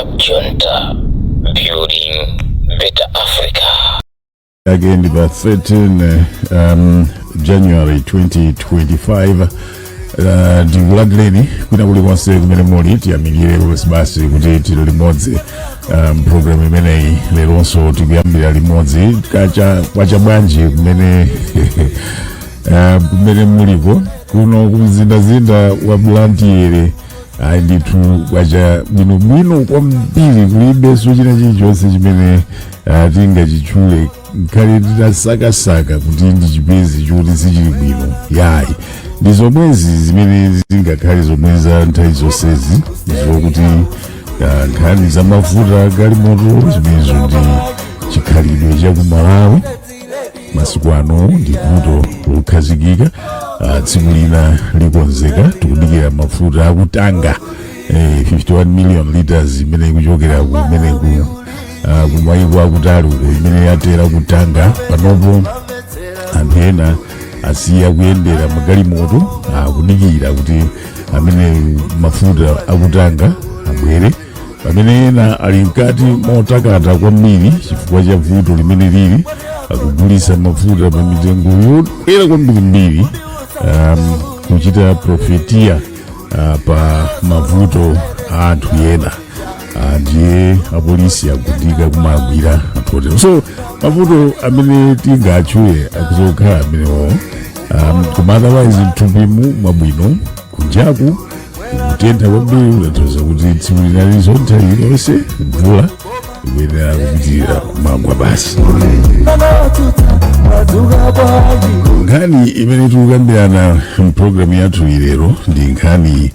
Junta, building better Africa. Again, the 13 January 2025. Ndikulandireni kwina kuli konse kumene muli tiyamikire basi kuti tili limodzi program imeneyi leronso tikuyambira limodzi kwacha bwanji kumene kumene muliko kuno kumzindazinda wa Blantyre ndithu kwacha bwino kwambiri kulibenso china chilichonse chimene tingachitchule nkhale titasakasaka kuti ndi chipezi choti sichili bwino yayi ndi zomwezi zimene zingakhale zomwe za nthawi zonsezi zokuti nkhani za mafuta galimoto zimenezo ndi chikhalidwe cha ku Malawi masiku ano ndi vuto lokhazikika. Tsiku lina likonzeka tikudikira mafuta akutanga 51 million liters imene ikuchokera kumene kumayiko akutali uko imene yatera kutanga panopo anthu ena asiya kuyendera magalimoto akudikira kuti amene mafuta akutanga abwere, pamene ena ali mkati motakata kwambiri chifukwa cha vuto limene lili akugulisa mafuta pa mitengo yokwera kwambiri kuchita profetia pa mavuto a anthu ena. Ndiye apolisi akudika kumagwira anthu. So mavuto amene tingatchule akuzokhala amenewo, koma otherwise mthupimu mwabwino kunjaku kutentha kwambiri unatoza kuti tsiku linalizo nthawi yonse mvula ikuyenera kupitirira kumagwa basi. Nkhani imene tikukambirana mpulogalamu yathu ilero ndi nkhani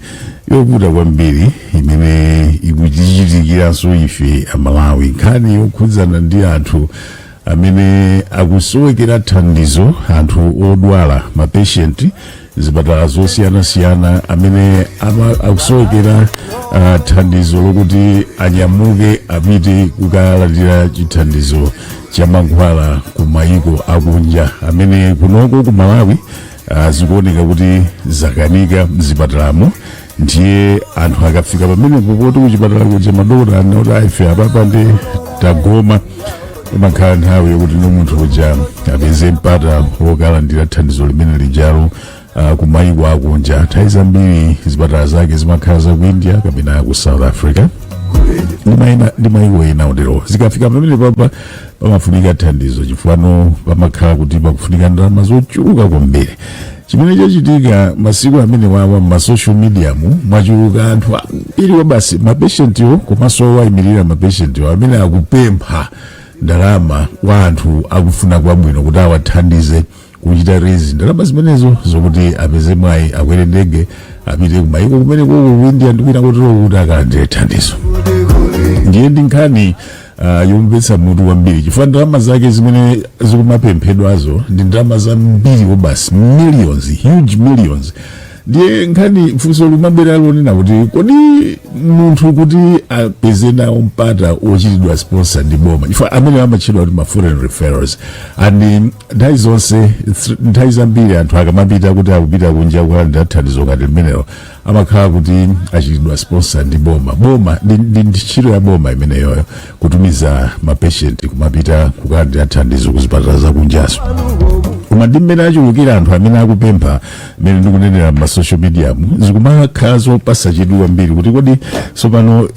yovuta kwambiri imene ikutichitikiranso ife Amalawi, nkhani yokhudzana ndi anthu amene akusowekera thandizo, anthu odwala, mapatient zipatala zosiyanasiyana amene akusowekera thandizo lokuti anyamuke apite kukalandira chithandizo cha mankhwala ku mayiko akunja, amene kunoko ku Malawi zikuoneka kuti zakanika mzipatalamo. Ndiye anthu akafika pamene popoti kuchipatala kuti madokotala anoti aife apapa ndi tagoma, imakhala nthawi yokuti munthu uja apeze mpata wokalandira thandizo limene lijalo ku mayiko akunja. Nthawi zambiri zipatala zake zimakhala za ku India kapena ku South Africa ndi mayiko ena otero. Zikafika pamene papa pamafunika thandizo chifukwa pamakhala kuti pakufunika ndalama zochuluka kwambiri. Chimene chachitika masiku amene wawa social media mwachuluka anthu ambiri basi mapatientiwo komanso owayimirira mapatientiwo amene akupempha ndalama kwa anthu akufuna kwabwino kuti awathandize kuchita raise ndalama zimenezo zokuti apeze mwayi akwere ndege apite ku mayiko kumene ku India ndikwina kotero kuti akalandire thandizo. Ndiye ndi nkhani yomvetsa mutu kwambiri chifukwa ndalama zake zimene zikumapemphedwazo ndi ndalama zambiri basi, millions, huge millions. Ndiye nkhani funso limabwera lonena kuti kodi munthu kuti apeze nawo mpata ochitidwa sponsor ndi boma, chifukwa amene amatchedwa kuti ma foreign referrals, and nthawi zonse nthawi zambiri anthu akamapita kuti akupita kunja kukalandira thandizo ngati limenelo amakhala kuti achitidwa sponsor ndi boma ndi ntchito ya boma imeneyoyo kutumiza mapatient kumapita kukalandira thandizo kuzipatala zakunjaso. Koma ndi mmene achulukira anthu amene akupempha mmene ndikunenera ma social media zikumakhala zopatsa chidwi kwambiri kuti kodi tsopano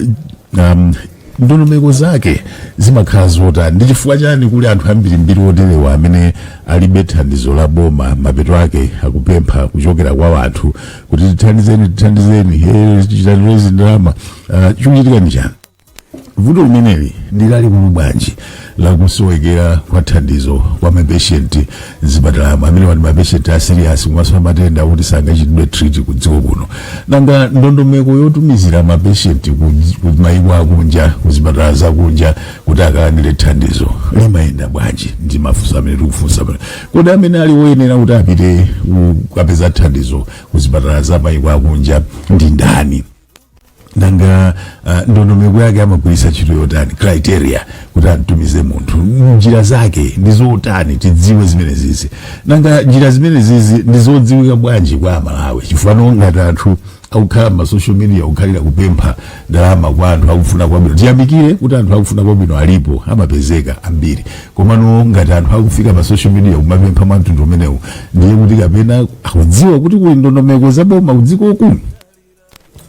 ndondomeko zake zimakhala zotani, ndi chifukwa chani kuli anthu ambirimbiri oterewa amene alibe thandizo la boma, mapeto ake akupempha kuchokera kwa anthu kuti tithandizeni chitanizo ndalama. Chikuchitika ndi chani? Vuto limeneli ndilalikulu bwanji la kusowekera kwa thandizo kwa mapatient zipatalamo amene wali mapatient a serious kumaso matenda kuti sangachitidwe treat ku dziko kuno. Nanga ndondomeko yotumizira mapatient ku mayiko akunja kuzipatala zakunja kuti akalandire thandizo limayenda bwanji? Ndi mafunso amene tikufunsa pano. Kodi amene ali woyenera kuti apite kukapeza thandizo kuzipatala za mayiko akunja ndi ndani? Nanga ndondomeko yake amagwiritsa ntchito yotani, criteria kuti atumize munthu, njira zake ndizotani tidziwe zimene zizi. Nanga njira zimene zizi ndizodziwika bwanji kwa Amalawi chifukwa ngati anthu akukhala ma social media ukhalira kupempha ndalama kwa anthu akufuna kwabwino. Tiyamikire kuti anthu akufuna kwabwino alipo, amapezeka ambiri. Komano ngati anthu akufika pa social media kumapempha mtundu umenewu, ndiye kuti kapena akudziwa kuti kuli ndondomeko zaboma kudziko uku.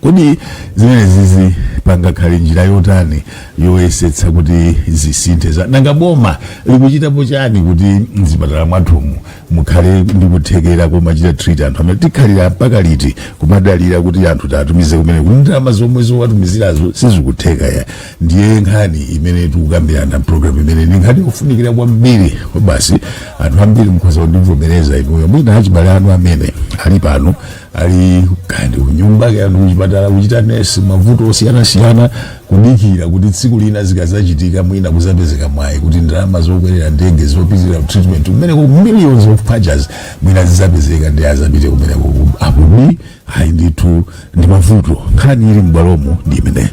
Kodi zimene zizi pangakhale njira yotani yoyesetsa kuti zisinthe nanga boma likuchitapo chani kuti mzipatala mwathumu mukhale ndi kuthekera komachita treat anthu amene tikhalira mpaka liti kumadalira kuti anthu tatumize kumene kuti ndalama zomwe zowatumizirazo sizikutheka ya. Ndiye nkhani imene tikukambirana program imene ndi nkhani yofunikira kwambiri. Basi anthu ambiri mukhoza kundivomereza inuyo mwina achibale anu amene ali pano ali kandi kunyumba kandi kuchipatala kuchita nesi mavuto osiyana kudikira kuti tsiku lina zikazachitika mwina kuzapezeka mwayi kuti ndalama zokwerera ndege zopitira treatment kumene ku millions of pages mwina zizapezeka ndi azapite kumene apo ni hayi ndithu ndi mavuto. Nkhani ili m'bwalomo ndi imene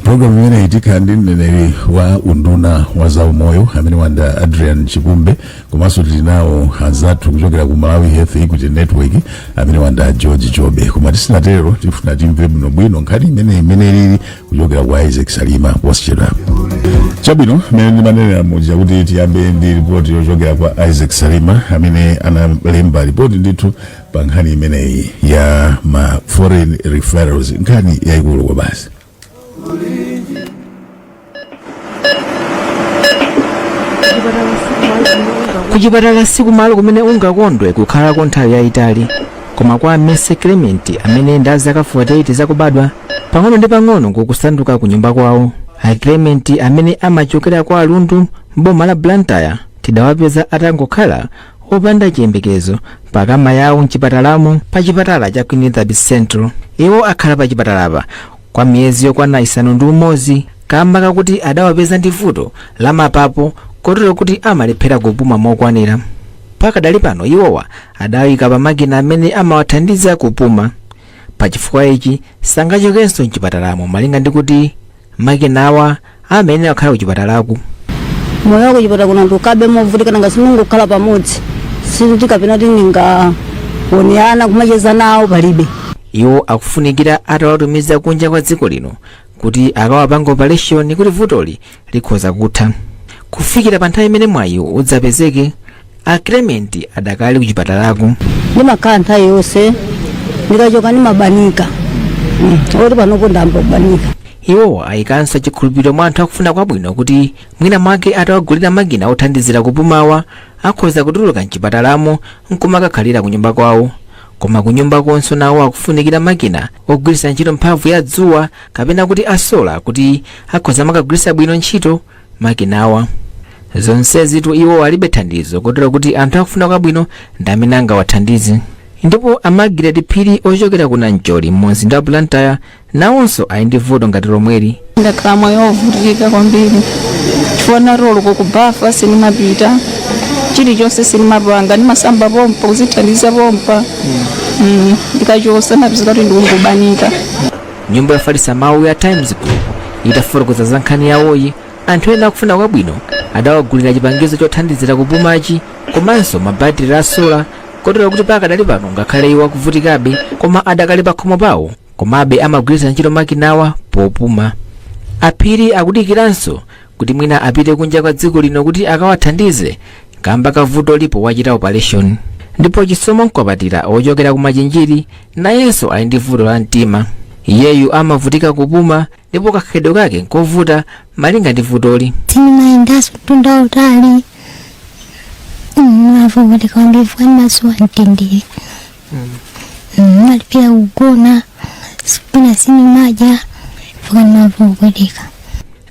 program imene itika ndi mneneri wa unduna wa zaumoyo amene wanda Adrian Chipumbe, komanso tili nawo anzathu kuchokera ku Malawi Health Equity Network amene wanda George Jobe. Koma tisanatero tifuna timve bwino nkhani imene ili kuchokera kwa Isaac Salima posachedwa. Chabwino mene ndimanenera moja kuti tiyambe ndi report yochokera kwa Isaac Salima amene analemba report ndithu pa nkhani imeneyi ya ma foreign referrals, nkhani yaikulu kwa basi. Kuchipatala siku malo kumene ungakondwe kukhalako nthawi yayitali, koma kwa Mercy Clement amene ndi zaka 48 zakubadwa pang'ono ndi pang'ono kukusanduka ku nyumba kwawo. A Clement amene amachokera kwa alundu mboma la Blantyre tidawapeza atangokhala opanda chiyembekezo pakama yawo mchipatalamo pa chipatala cha Queen Elizabeth Central. Iwo akhala pa chipatalapa kwa miyezi yokwana 6 kamba kakuti adawapeza ndi vuto la mapapo kotero kuti amalephera kupuma mokwanira. Pakadali pano iwowa adawika pa makina amene amawathandiza kupuma. Pachifukwa ichi sangachokenso mchipatalamo malinga ndi kuti makinawa amene akhala kuchipatalaku. Moyo wako kuchipatala kuna ndukabe movutika nanga simungu khala pamodzi sinti kapena kuti ninga kuoniana kumacheza nawo palibe. Iwo akufunikira atawatumiza kunja kwa dziko lino kuti akawapanga operation kuti vutoli likhoza kutha. Kufikira pa nthawi imene mwayi udzapezeke, a Clement adakali kuchipatalaku. Ndimakhala nthawi yonse ndikachoka ndimabanika oti panopo ndamba kubanika. Iwo ayikanso chikhulupiriro mwa anthu akufuna kwabwino kuti mwina mwake atawagulira makina othandizira kupumawa akhoza kutuluka mchipatalamo nkumakakhalira ku nyumba kwawo. Koma ku nyumba konso nawo akufunikira makina ogwiritsa ntchito mphamvu ya dzuwa kapena kuti asola kuti akhoza makagwiritsa bwino ntchito makinawa. Zonsezitu iwo alibe thandizo kotero kuti anthu akufuna kwabwino ndi amene angawathandize. Ndipo Margaret Phiri ochokera ku Nancholi mmodzi ndi Blantyre nawonso ali ndi vuto ngati lomweli. Ndakhala moyo wovutika kwambiri chifukwa rolo kubafa sinimapita chilichonse sinimapanga ndimasamba pompa kuzithandiza pompa ndikachosa napezeka kuti ndikungobanika. Nyumba yofalitsa mawu ya Times Group itafotokoza za nkhani yawoyi, anthu ena akufuna kwabwino adawagulira chipangizo chothandizira kupumachi komanso mabatiri a sola kotero kuti pakadali pano ngakhale iwo akuvutikabe koma adakali pa khomo pawo komabe amagwiritsa ntchito makinawa popuma. Aphiri akudikiranso kuti mwina apite kunja kwa dziko lino kuti akawathandize kamba kavuto lipo wachita operation. Ndipo Chisomo Nkwapatira ochokera ku Machinjiri nayenso ali ndi vuto la mtima. Iyeyu amavutika kupuma ndipo kakhedo kake nkovuta malinga ndi vutoli. Sinimaendaso tunda utali mavutika ndivuka masuwa ntendere malipia ugona sipina sinimaja vuka mavutika.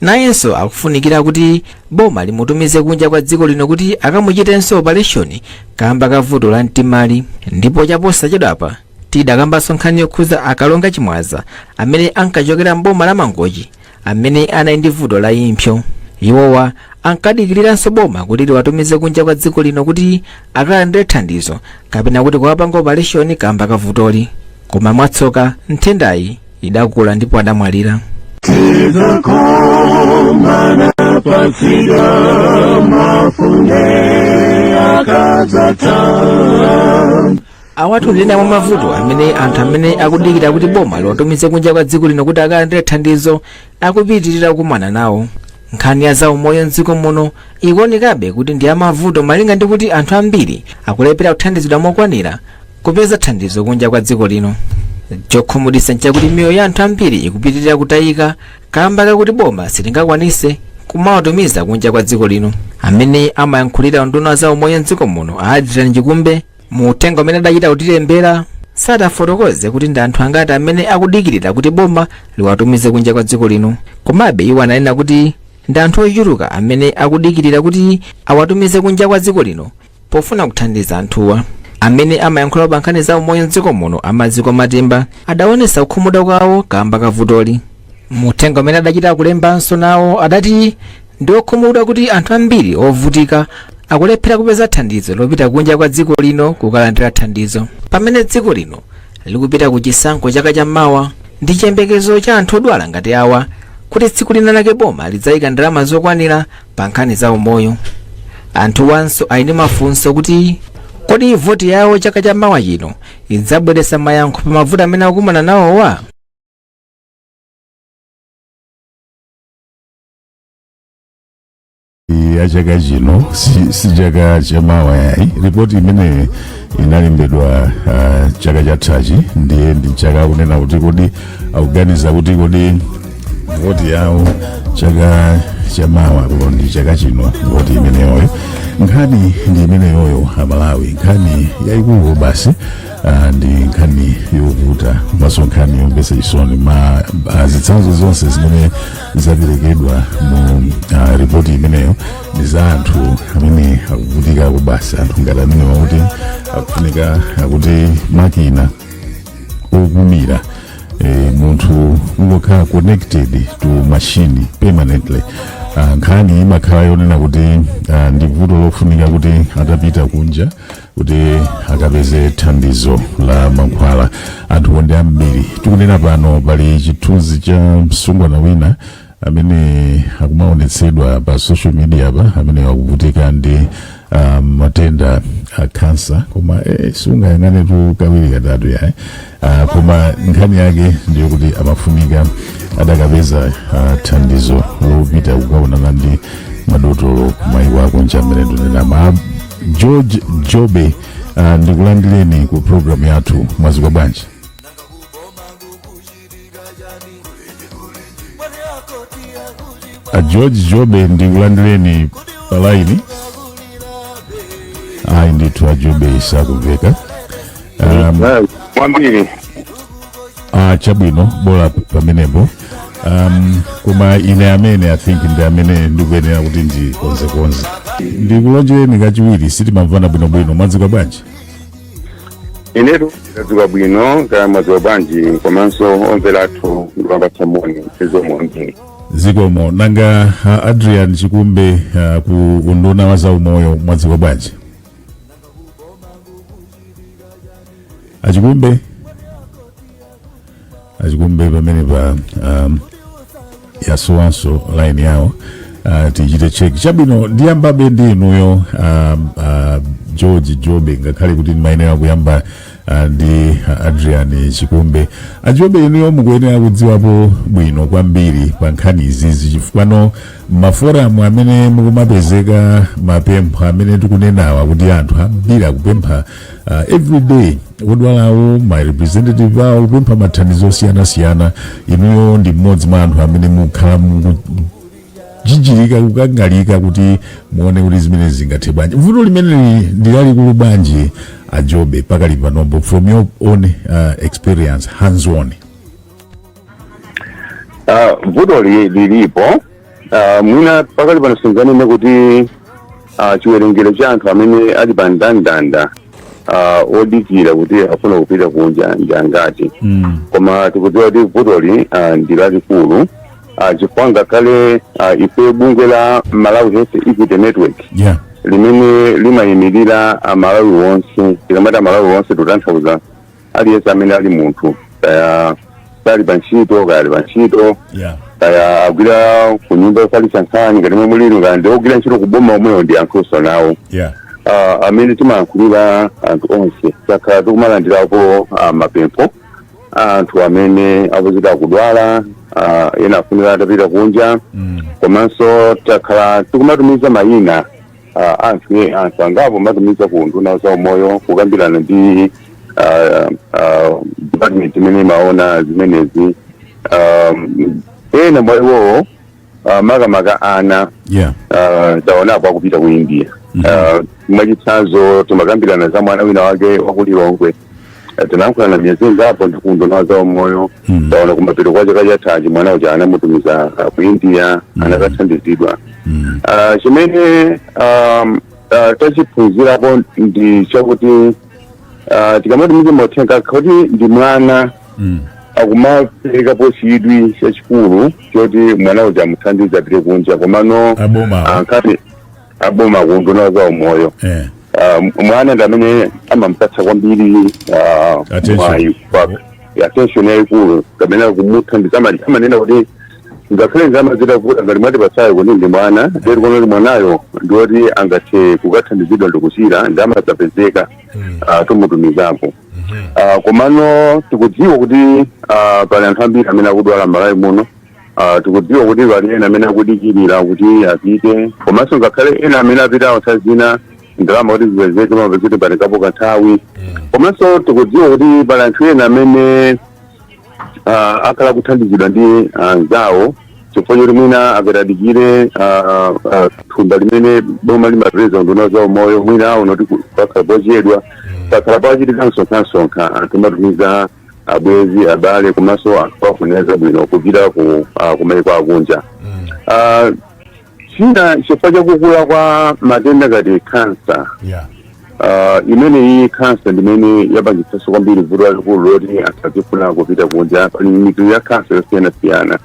Nayenso akufunikira kuti boma limutumize kunja kwa dziko lino kuti akamuchitenso operation kamba kavuto la mtimali. Ndipo chaposachedwapa tidakambanso nkhani yokhuza akalonga chimwaza amene ankachokera mboma la Mangochi amene anali ndi vuto la impsyo. Iwowa ankadikiriranso boma kuti liwatumize kunja kwa dziko lino kuti akalandire thandizo kapena kuti kuwapanga operation kamba kavutoli, koma mwatsoka nthendayi idakula ndipo adamwalira. awatu ndina mwa mavuto amene anthu amene akudikira kuti boma liwatumize kunja kwa dziko lino kuti akalandire thandizo akupitirira kukumana nawo. Nkhani ya zaumoyo mdziko muno ikuonekabe kuti ndi amavuto malinga ndi kuti anthu ambiri akulepera kuthandizidwa mokwanira kupeza thandizo kunja kwa dziko lino. Chokhumudwitsa nchakuti miyoyo ya anthu ambiri ikupitirira kutayika kamba kakuti boma silingakwanise kumawatumiza kunja kwa dziko lino. Amene amayankhulira nduna za umoyo mdziko muno Adrian Chikumbe mu uthenga umene adachita kutilembera sadafotokoze kuti ndi anthu angati amene akudikirira kuti boma liwatumize kunja kwa dziko lino. Komabe iwo ananena kuti ndi anthu ochuluka amene akudikirira kuti awatumize kunja kwa dziko lino pofuna kuthandiza anthuwa. Amene amayankhula pa nkhani za umoyo mdziko muno Amaziko Matemba adaonesa kukhumudwa kwawo kamba kavutoli. Mu uthenga umene adachita kulembanso nawo adati ndi okhumudwa kuti anthu ambiri ovutika akulephera kupeza thandizo lopita kunja kwa dziko lino kukalandira thandizo, pamene dziko lino likupita ku chisankho chaka chammawa ndi chiyembekezo cha anthu odwala ngati awa kuti tsiku lina lake boma lidzayika ndalama zokwanira pa nkhani za umoyo. Anthu wanso ali ndi mafunso kuti kodi voti yawo chaka chammawa chino idzabweretsa mayankho pa mavuto amene akumana nawowa. ya chaka chino si chaka chamawa yayi. Ripoti imene inalembedwa chaka chathachi ndiye ndi chaka kunena kuti kodi akuganiza kuti kodi voti yawo chaka chamawa kulo ndi chaka chino voti imeneyoyo. Nkhani ndi imeneyoyo Amalawi, nkhani yayikulu basi ndi nkhani yovuta komanso nkhani yompesa chisoni. Zitsanzo zonse zimene zaperekedwa mu ripoti imeneyo ndi za anthu amene akuvutika basi, anthu ngati amene wakuti akufunika akuti makina okumira munthu ungokhala connected to machine permanently. Nkhani imakhala yonena kuti ndi vuto lofunika kuti atapita kunja kuti akapeze thandizo la mankhwala. Anthu onde ambiri tikunena pano pali chithunzi cha msungwana wina amene akumaonetsedwa pa social media pa amene akuvutika ndi matenda a cancer, koma sungayang'ane tu kawiri katatu yayi. Koma nkhani yake ndiyo kuti amafunika adakapeza thandizo lopita kukaonana ndi madotolo kumaiko akunja amene ndinenama. George Jobe ndikulandireni ku program yathu. Mwaziko bwanji? George Jobe ndikulandireni palaini. Ayi ndithu Jobe isakumveka. Mwambiri. Chabwino bola pamenepo. Koma ine amene I think ndi amene ndikuyenera kuti ndi konze. Ndikulonjereni kachiwiri sitimamvana bwinobwino. Mwaziko bwanji? Inetu ndaziko bwino kaya mwaziko bwanji komanso omvelathu ndikupatsa moni mwambiri. Zikomo nanga Adrian Chikumbe ku unduna wa zaumoyo mwaziko bwanji? Achikumbe pamene pa yasowanso line yawo tichite check. Chabwino ndiyambabe ndi inuyo George Jobe, ngakhale kuti ndimayenera kuyamba ndi Adrian Chikumbe. Ajobe inuyo mukuyenera kudziwapo bwino kwambiri pa nkhani izizi chifukwa maforamu amene mukumapezeka mapempho amene tikunenawa kuti anthu ambiri akupempha everyday odwalawo my representative awo kupempha mathandizo osiyana-siyana. Inuyo ndi mmodzi mwa anthu amene mukhala jijirika kukangalika kuti muone kuti zimene zingathe bwanji. Vuto limene ndilalikulu bwanji Ajobe pakali panombo from your own experience hands on? Vuto lilipo mwina pakali pano singanene kuti chiwerengero cha anthu amene ali pa ndandanda odikira kuti afuna kupita kunja ndi angati. Koma tikudziwa kuti vutoli ndi lalikulu chifukwa ngakhale ife bungwe la Malawi Health Equity Network limene limayimirira Malawi wonse. Tikamati Malawi wonse tutanthauza aliyense amene ali munthu kaya ali pa ntchito kaya ali pa ntchito kaya agwira ku nyumba yofalitsa nkhani ngati momwe lino kaya ndi ogwira ntchito kuboma omweyo ndi ankhoso nawo amene timayankhulira anthu onse takhala tikumalandirapo mapempho anthu amene apozita kudwala ena afunika atapita kunja komanso takhala tikumatumiza mayina anthu angapo matumiza ku nduna za umoyo kukambirana ndi department imene imaona zimenezi ena mwaiwowo makamaka ana taonapo akupita ku India mwachitsanzo timakambirana za mwana wina wake wakulilongwe tinayankhulana miyezi ingapo ndi ku nduna za umoyo taona kumapeto kwa chaka chathachi mwana uja anamutumiza ku India anakathandizidwa chimene tachiphunzirapo ndi chakuti tikamatumiza mauthenga kuti ndi mwana akumaperekapo chidwi chachikulu choti mwana uja amuthandize apite kunja komano ankati aboma ku nduna za umoyo mwana ndi amene amamupatsa kwambiri attention yayikulu kapena kumuthandiza amanena kuti ngakhale nzamazita kuvuta ngati mwati pasayo kuti ndi mwana teri konoti mwanayo ndiwoti angathe kukathandizidwa ndikuchira ndamazapezeka tumutumizapo komano tikudziwa kuti pali anthu ambiri amene akudwala m'Malawi muno tikudziwa kuti pali ena amene akudikirira kuti apite komanso ngakhale ena amene apita awasazina ndalama kuti zipezeke mapezeke patikapo kanthawi komanso tikudziwa kuti pali anthu ena amene akhala kuthandizidwa ndi anzawo chifukwa choti mwina akatadikire thumba limene boma limapeza nduna za umoyo mwina unoti pakhala pochedwa pakhala pachitika msonkhasonkha anthu amatumiza abwezi abale komanso anthu afuneza bwino kupita kumayiko akunja china chifukwa chakukula kwa matenda ngati kansa imene iyi kansa ndimene yapangitsanso kwambiri vuto lalikulu loti asazifuna kupita kunja pali mitundu ya kansa yosiyanasiyana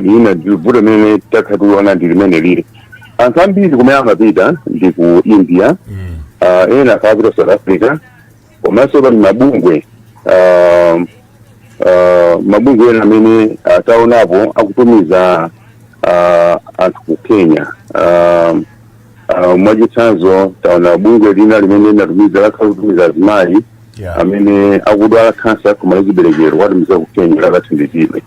ina vuto limene takhationa ndi limene lili anthu ambiri kumene amapita ndi ku India ena akapita South Africa komanso pali mabungwe ena amene taonapo akutumiza anthu ku Kenya mwachitsanzo taona bungwe lina limene linatumiza lakhalutumiza azimayi amene akudwala kansa kumaliziberekero watumiza ku Kenya lakathandizidwe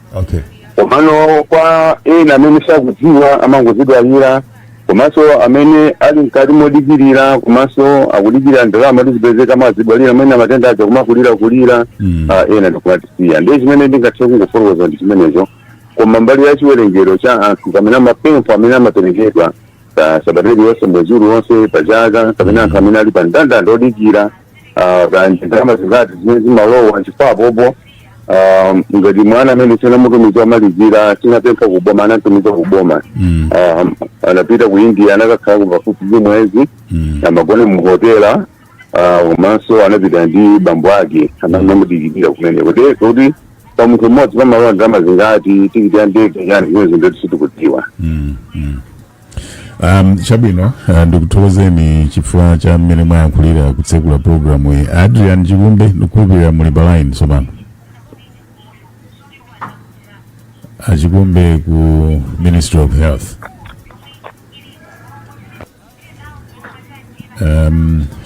komano kwa ena amene sakudziwa amangozidwalira komanso amene ali mkati modikirira komanso akudikirira ndalama tizipezeka amazidwalira amene amatenda aja kumakulira ena ndikumatisiya ndiye chimene ndingathe kungofotokoza ndi chimenecho koma mbali ya chiwerengero cha anthu kamene amapempho amene amaperekedwa sabateli yonse mwezi uliwonse pachaka kapena anthu amene ali pa mndandanda odikira ndalama zingati zimene zimalowa chifukwa apopo ngati mwana amene tinamutumiza amalizira tinapempha kuboma anatumiza kuboma anapita ku India anakakhala pafupi mwezi amagone mu hotela komanso anapita ndi bambo ake anamudikirira kumeneko kuti pa munthu mmodzi pamalowa ndalama zingati tikiti ya ndege yani zimene zindoti sitikudziwa chabwino ndikuthokozeni chifukwa cha mmene mwayankhulira kutsekula programu iyi. Adrian Chikumbe ndikukhulupirira muli pa line tsopano. Chikumbe ku Ministry of Health.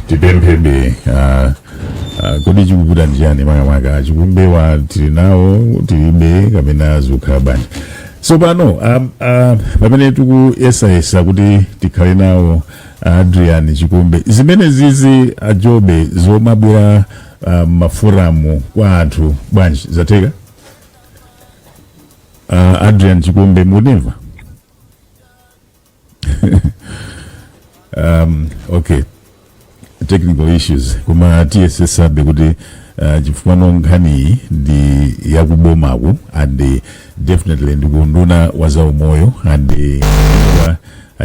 Tipempebe kodi chikukuta njani makamaka Chikumbe wa tilinawo tilibe kapena zikukhala bwanji. Tsopano pamene tikuyesayesa kuti tikhale nawo Adrian Chikumbe, zimene zizi ajobe zomabwera mafuramu kwa anthu bwanji zatheka? Adrian Chikumbe mutimva? Okay, technical issues koma tiyesesabe kuti chifukwa nkhani ndi yakubomaku and definitely ndikunduna wa zaumoyo and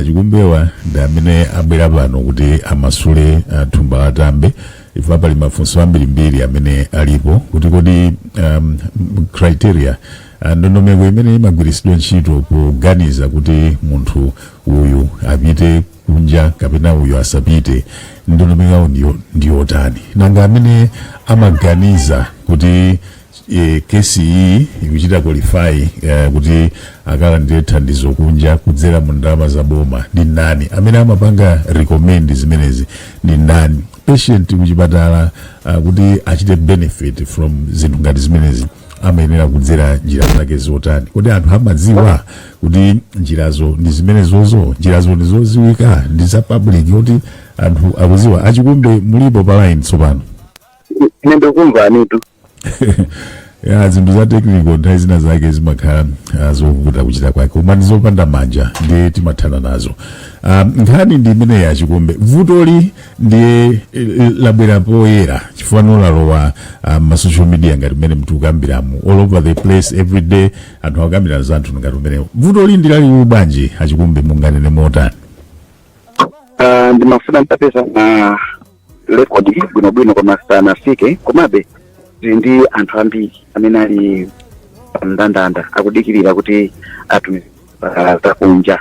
Chikumbewa ndi amene abwera pano kuti amasule thumba latambe ifa pali mafunso ambirimbiri amene alipo kuti kodi criteria ndondomeko imene imagwiritsidwa ntchito kuganiza kuti munthu uyu apite kunja kapena uyu asapite ndondomeko ndiyotani nanga amene amaganiza kuti kesi iyi ikuchita qualify kuti akalandire thandizo kunja kudzera mu ndalama za boma ndi ndani amene amapanga recommend zimenezi ndi ndani patient kuchipatala kuti achite benefit from zinthu ngati zimenezi amayenera kudzera njira zake zotani kodi anthu amadziwa kuti njirazo ndi zimenezozo njirazo ndi zoziwika ndi za public kuti anthu akuziwa achikumbe mulipo pa line tsopano ine kumva anitu ya zinthu za technical nthawi zina zake zimakhala zovuta kuchita kwake koma ndizopanda manja ndiye timathana nazo. Nkhani ndi imene yachikumbe vutoli ndiye labwera poyera chifukwa lalowa ma social media ngati mmene mtu ukambiramu all over the place every day anthu akambira za anthu ngati mmene vutoli ndilali bwanji achikumbe munganene motani. Ndimafuna ntapeza na rekodi bwinobwino koma sanafike komabe ndi anthu ambiri amene ali mndandanda akudikirira kuti atumize zakunja.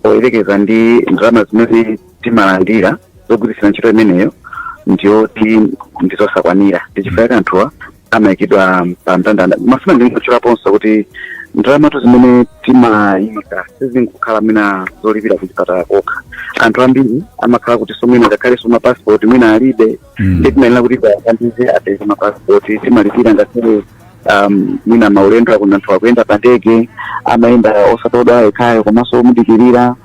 Poyerekeza ndi ndalama zimene timalandira zogwirisira ntchito imeneyo ndiyoti ndizosakwanira ndichifukwa anthuwa amayikidwa pa mndandanda. Mafuna ndingochulaponso kuti ndalama zimene timayika sizingokhala mwina zolipira kuchipatala kokha. Anthu ambiri amakhala kuti somwina ngakhale soma passport mwina alibe ndi timayenera kuti akandize apeze ma passport timalipira ngakhale mwina maulendo akuna anthu akuyenda pa ndege amayenda osatoda ekhayo komanso omudikirira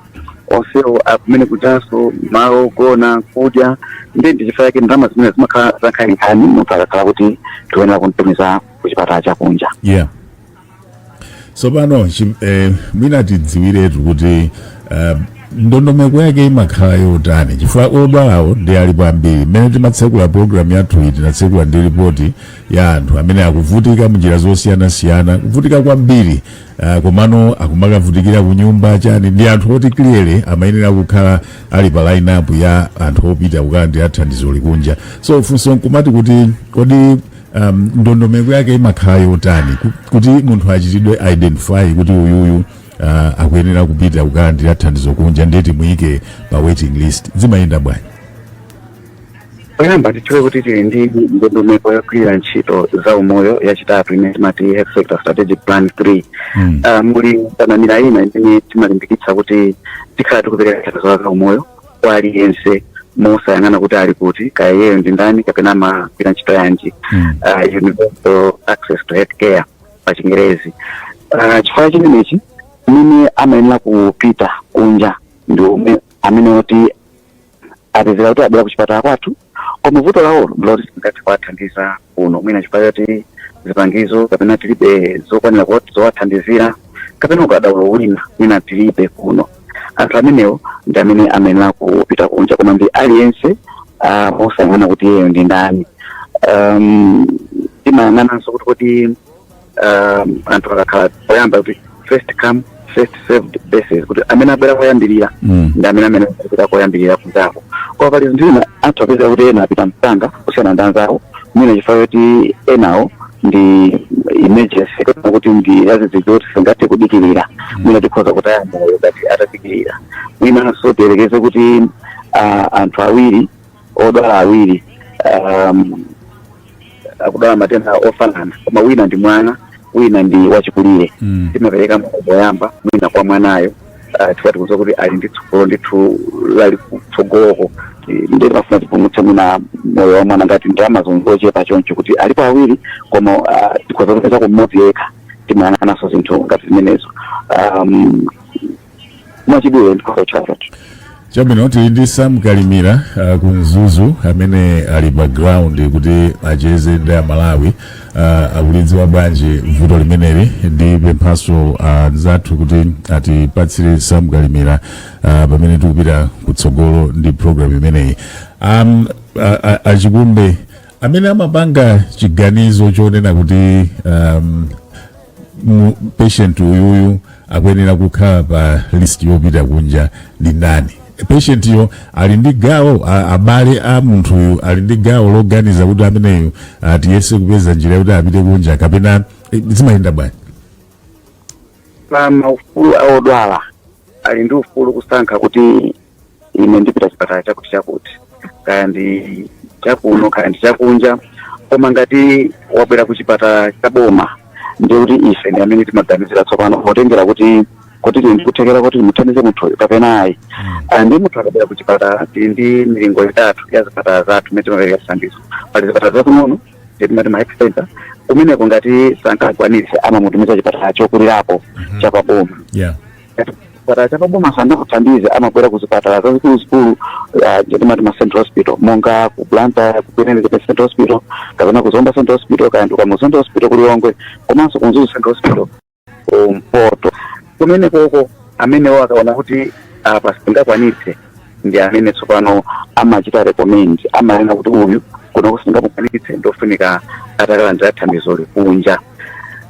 onsewo akumene kutanso malo ogona kudya ndi ndichifukwa chake ndalama zimene zimakhala zankhaninkhani munthu akakhala kuti tikuyenera kumtumiza kuchipatala chakunja. So pano mwina tidziwiretu kuti ndondomeko yake imakhala yotani chifukwa odwalawo ndi alipo ambiri mmene timatsekula program yathu iyi tinatsekula ndi ripoti ya anthu amene akuvutika munjira zosiyanasiyana kuvutika kwambiri komano akumakavutikira ku nyumba chani ndi anthu oti clearly amayenera kukhala ali pa line up ya anthu opita kukalandira thandizo likunja. So funso nkumati kuti kodi ndondomeko yake imakhala yotani kuti munthu achitidwe identify kuti uyuyu akuyenera kupita kukalandira thandizo kunja ndeti muyike pa waiting list zimayenda bwanji. Oyamba tichole kuti tili ndi ndondomeko yogwirira ntchito za umoyo yachitatu imene timati health sector strategic plan 3. Muli tanamira ina imene timalimbikitsa kuti tikhala tikupereka thandizo za umoyo kwa aliyense mosayang'ana kuti ali kuti kaya iyeyo ndi ndani kapena amagwira ntchito yanji. Universal access to health care pa Chingerezi. Chifukwa chimenechi mimi amayenera kupita kunja ndi amene oti apezera kuti abwera kuchipatala kwathu koma vuto lawo loti ngati kwathandiza kuno mwina chifukwa choti zipangizo kapena tilibe zokwanira kuti zowathandizira kapena ukadaulo wina mwina tilibe kuno. Anthu amenewo ndi amene amayenera kupita kunja koma ndi aliyense osayang'ana kuti iyeyo ndi ndani. Timayang'ananso kuti anthu akakhala poyamba kuti first come first served basis kuti amene abwera koyambirira ndi amene kupita koyambirira kunjako. Kwa pali ndina anthu apeza kuti ena apita msanga kusiyana ndi anzawo mwina chifukwa kuti enawo ndi emergency kuti ndi azizidwa kuti singathe kudikirira mwina tikhoza kuti ayamoyo ngati atadikirira mwina so tiyerekeze kuti anthu awiri odwala awiri akudwala matenda ofanana koma wina ndi mwana wina ndi wachikulire. Timapereka mkopo yamba mwina kwa mwanayo tikati kuzo kuti ali ndi tsogolo ndithu lali kutsogoloko ndi mafuna tipumutse mwina moyo wa mwana ngati ndalama zonzochepa choncho kuti alipo awiri koma tikhoza kupeza kumodzi yekha timayang'ananso zinthu ngati zimenezo. Mwachidule ndikhoza chakati chabwino tili ndi Sam Kalimira ku Mzuzu amene ali background kuti acheze ndi Malawi akulidziwa bwanji vuto limeneli ndi pemphaso zathu kuti atipatsire Sam Kalimira pamene tikupita kutsogolo ndi program imeneyi. Achikumbe amene amapanga chiganizo chonena kuti patient uyuyu akuyenera kukhala pa list yopita kunja ndi ndani? Patient yo ali ndi gawo abale a munthu uyu ali ndi gawo loganiza kuti ameneyo atiyese kupeza njira kuti apite kunja kapena zimayenda bwanji? Maufulu aodwala ali ndi ufulu kusankha kuti ine ndipita chipatala chakuti kaya ndi chakuno kaya ndi chakunja koma ngati wabwera ku chipatala cha boma ndi kuti ife ndi amene timaganizira tsopano potengera kuti tikuthekera kuti muthandize munthu kapena ayi. Ndi munthu akabwera ku chipatala ndi milingo itatu ya zipatala zathu imene timapereka thandizo. Pali zipatala zakunono timati ma health center kumeneko ngati sankakwanitse amamutumiza chipatala chokulirapo cha paboma. Chipatala cha paboma sanakuthandize amabwera ku zipatala zazikuluzikulu timati ma central hospital monga ku Blantyre ku Kwenene Central Hospital kapena ku Zomba Central Hospital kandi ku Central Hospital ku Lilongwe komanso ku Nzuzu Central Hospital ku Mpoto. Kumene koko amene wakaona kuti apa singakwanitse ndi amene tsopano amachita recommend amanena kuti uyu kuno kusingakwanitse ndofunika atakalandira thandizo likunja.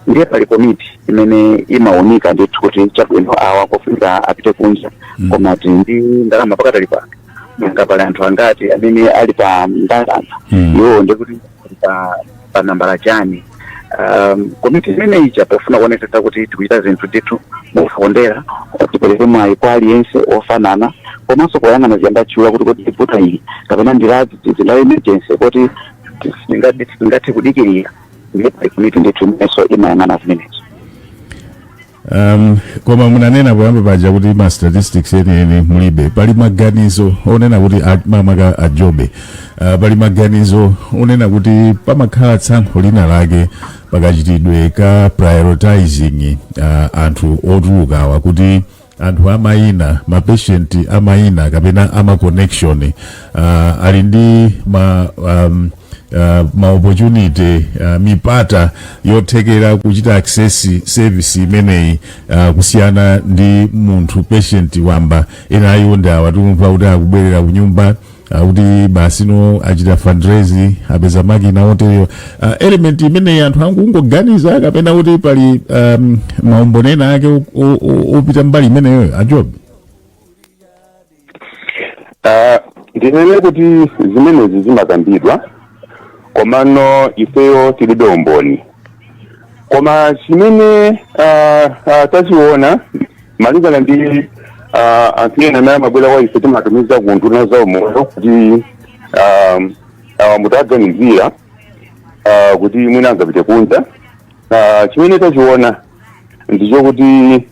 Ndiye pali komiti imene imaonika ndithu kuti chabwino awa kofunika apite kunja koma ndi ndalama pakatali pake monga pali anthu angati amene ali pa ndalama iwo ndikuti pa nambala chani. Komiti imene ija pofuna kuonetsa kuti tikuchita zinthu ndithu mofondera tipereke mwayi kwa aliyense ofanana komanso kuyang'ana ziyambachula kuti tiputa iyi kapena ndilazi zila emergency kuti tingathe kudikirira. Ndiye pali komiti ndithu imenenso imayang'ana zimenezo. Koma munanena poyamba paja kuti ma statistics eni mulibe pali maganizo onena kuti mamaka ajobe pali maganizo onena kuti pamakhala tsankho lina lake pakachitidwe ka prioritizing anthu otulukawa kuti anthu amayina mapatient amayina kapena ama connection ali ndi ma opportunity mipata yothekera kuchita access service imeneyi kusiyana ndi munthu patient wamba ena ayonda watumva kuti akubwerera kunyumba kuti basino achita fundraise apeza makina otero element imeneyi anthu ankungoganiza kapena kuti pali maumbonena ake opita mbali imeneyo ajobe. Ndinene kuti zimenezi zimakambidwa komano ifeyo tilibe umboni koma chimene tachiona malingana ndi anthu ena amene amabwera kwa ife timatumiza ku nduna za umoyo kuti mutaganizira kuti mwina angapite kunja. Chimene tachiona ndicho kuti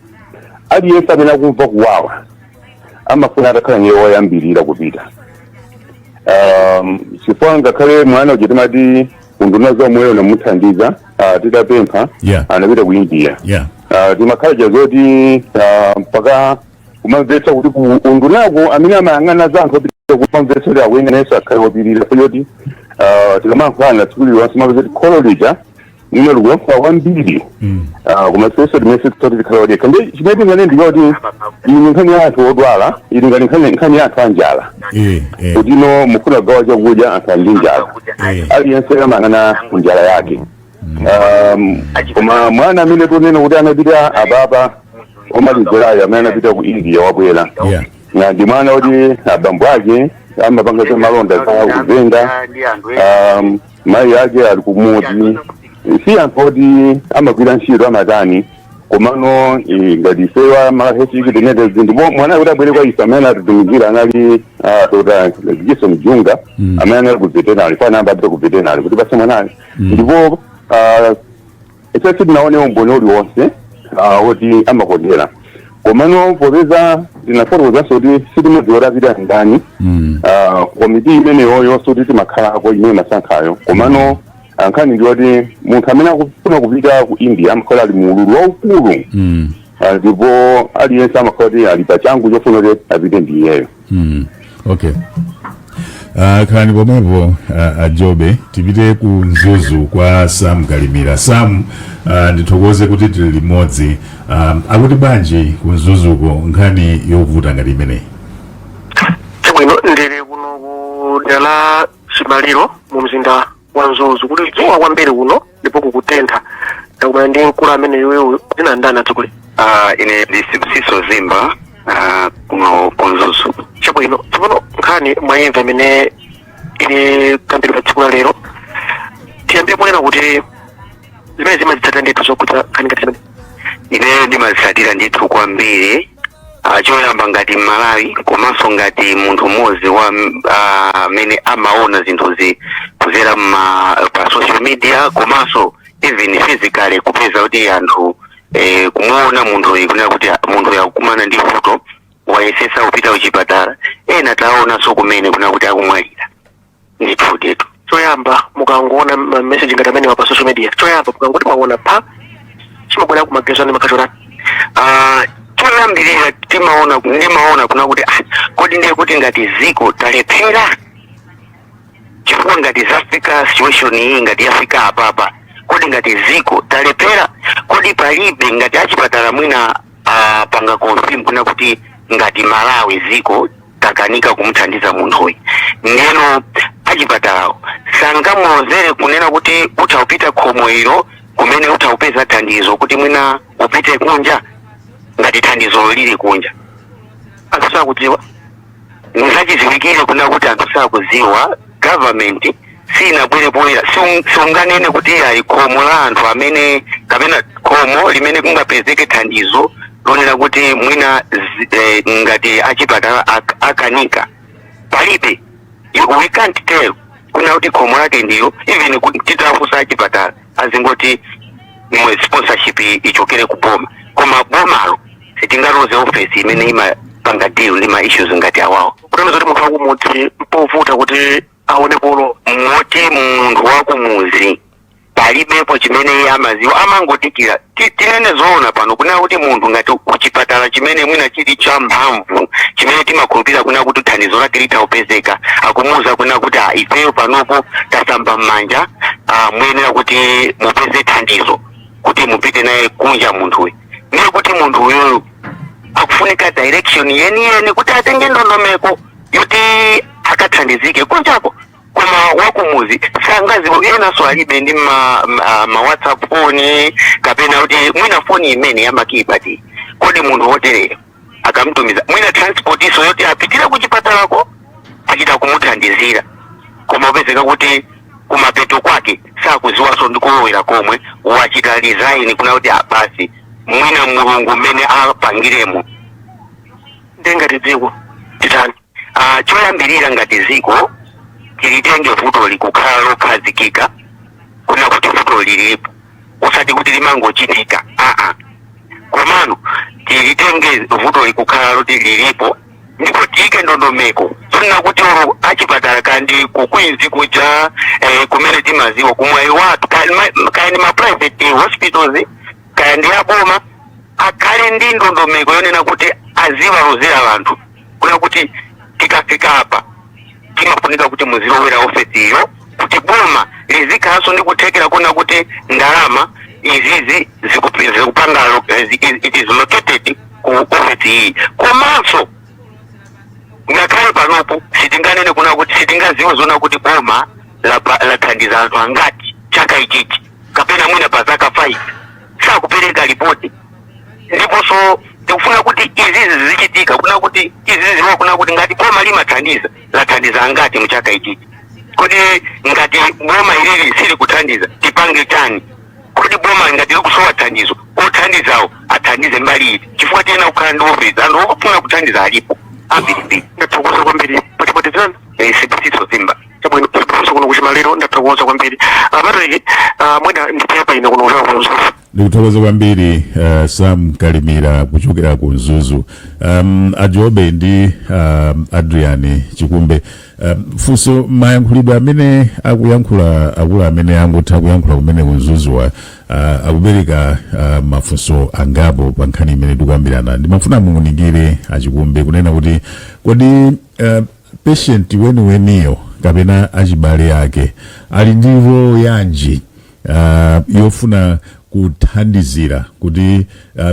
aliyense amene akumva kuwawa amafuna atakhala ndiye woyambirira kupita. Chifukwa ngakhale mwana uja timati unduna za umoyo namuthandiza tidapempha anapita ku India. Timakhala zoti mpaka kumamvetsa kuti undunako amene amayang'ana za anthu opita kumamvetsa kuti akuyengeneso akhale wopirira kuyoti tikamankhana tsikuli lonse mapeza kuti kholo lija nino likuyankha kwambiri koma sese timese kuti tikhala odekha. Ndi chimene tingane ndiyoti ini nkhani ya anthu odwala ili ngati nkhani ya anthu anjala kuti no mufuna gawa chakudya anthu ali ndi njala aliyense amayang'ana njala yake. Koma mwana amene tunena kuti anapita ababa omalizirayo amene anapita ku India wabwera ndi mwana kuti abambo ake amapanga za malonda za kuzenga mayi ake ali kumudzi si anthu oti amagwira ntchito amatani komano ngati ifewa mahechiki tinete zinthu mwana kuti abwere kwa ife amene atitumizira anali Dr. Jason Junga amene anali ku veterinary kwa namba apita ku veterinary kuti basi mwanayo ndipo ife tinaone umboni uliwonse oti amakondera komano popeza tinafotokozanso kuti sitimudziwa kuti ndani komiti imeneyoyo kuti timakhalako imene masankhayo komano nkhani ndiwoti munthu amene akufuna kupita ku India amakhala ali muululu waukulu ndipo aliyense amakhala kuti ali pachangu chofuna kuti apite ndiyeyo. Okay. Khalani pomwepo ajobe tipite ku Nzuzu kwa Sam Galimira. Sam ndithokoze kuti tili limodzi akuti bwanji ku Nzuzuko nkhani yovuta ngati imeneyi. Chabwino ndili kuno ku dala Chimaliro mu mzinda wa Nzuzu kuti dzuwa kwambiri kuno ndipo kukutentha ndakumana ndi mkulu amene yoyo ina ndani atsogole. Ine ndisiso Zimba kuno ku Nzuzu. Chabwino tsopano nkhani mwayimva imene ili kambidwa tsiku la lero tiyambe mwanena kuti zimene zimazitsatira ndithu zokhudza nkhani ngati imene. Ine ndimazitsatira ndithu kwambiri choyamba ngati Malawi komanso ngati munthu mmodzi wa amene amaona zinthuzi kuzera pa social media komanso even physically kupeza kuti anthu kumuona munthu kunena kuti munthu yakumana ndi vuto wayesesa kupita kuchipatala ena taonanso kumene kunena kuti akumwalira ndithu. Choyamba mukangoona message ngati amene pa social media, choyamba mukangoti mwaona pa chimabwera kumagezani makachorani. Choyambirira ndimaona kuna kuti kodi ndiye kuti ngati ziko talephera chifukwa ngati zafika situation iyi ngati yafika apapa kodi ngati ziko talephera kodi palibe ngati achipatala mwina panga confirm kuna kuti ngati Malawi ziko takanika kumuthandiza munthuyu ndeno achipatalawo sangamozere kunena kuti utaupita khomo ilo kumene utaupeza thandizo kuti mwina upite kunja ngati thandizo lili kunja anthu sakudziwa nzachiziwikire kuna kuti anthu sakudziwa government sinabwerebwera sunganene kuti ali khomo la anthu amene kapena khomo limene kungapezeke thandizo lonena kuti mwina ngati achipatala akanika palibe. We can't tell kuna kuti khomo lake ndiyo even titafusa achipatala azingoti sponsorship ichokere kuboma koma bomalo sitingaloze office imene imapanga deal ndi ma issues ngati awawo kunena zoti munthu wakumuzi mpovuta kuti aone polo moti munthu wakumuzi palibepo chimene iye amaziwa amangotikira tinene zoona pano kunena kuti munthu ngati kuchipatala chimene mwina chili cha mphamvu chimene timakhulupirira kunena kuti thandizo lake litaupezeka akumuza kunena kuti ifeyo panopo tasamba m'manja muyenera kuti mupeze thandizo kuti mupite naye kunja munthuyu ndiye kuti munthu uyoyo akufunika direction yeniyeni kuti atenge ndondomeko yoti akathandizike kunjako koma wakumuzi sangaziwo yenaso alibe ndi ma WhatsApp phone kapena kuti mwina phone imene yamakipati kodi munthu woterera akamtumiza mwina transport iso yoti apitira kuchipatalako achita kumuthandizira koma upezeka kuti kumapeto kwake sakuziwaso ndikulowera komwe wachita design kuna kuti basi mwina mulungu mmene apangiremo ndengati dziko titani. Choyambirira ngati ziko tilitenge vuto likukhala lokhazikika kuna kuti vuto lilipo usati kuti limangochitika komano tilitenge vuto likukhala loti lilipo ndipo tiyike ndondomeko sina kuti achipatala kandi kukwinzi kuja kumene timaziwa kumwayi watu kandi ma private hospitals kandi aboma akhale ndi ndondomeko yonena kuti aziwalozera vanthu kuna kuti tikafika apa timafunika kuti muzilowera ofesi iyo kuti boma lizikhalanso ndi kuthekera kuna kuti ndalama izizi zikupanga it is located ku ofesi iyi komanso ngakhale panopo sitinganene kuna kuti sitingaziwe zona kuti boma lathandiza anthu angati chaka ichichi kapena mwina pa zaka 5 sakupereka ripoti ndiponso tikufuna kuti izizi zichitika kuna kuti iziziwa kuna kuti ngati boma lathandiza angati muchaka ichichi kodi ngati boma ilili sili kuthandiza tipange chani kodi boma ngati likusowa thandizo othandizawo athandize mbali iti chifukwa tiyena kukhala ndi ofisi anthu okufuna kuthandiza alipo ambirimbiri. Ndathokoza kwambiri patipatizana sipisiso zimba chabwino kuliponso kuno kuchimaliro ndathokoza kwambiri patiki mwina ndipepa ino kuno kuchaka kunzuzu ndikuthokoza kwambiri Sam Kalimira kuchokera ku Nzuzu Ajobe ndi Adrian Chikumbe funso mayankhulidwe amene akuyankhula akulu amene angotha kuyankhula kumene ku Nzuzuwa akubereka mafunso angapo pa nkhani imene tikuyambirana ndimafuna munguningire Achikumbe kunena kuti kodi patient weniyo kapena achibale ake ali ndi role yanji yofuna kuthandizira kuti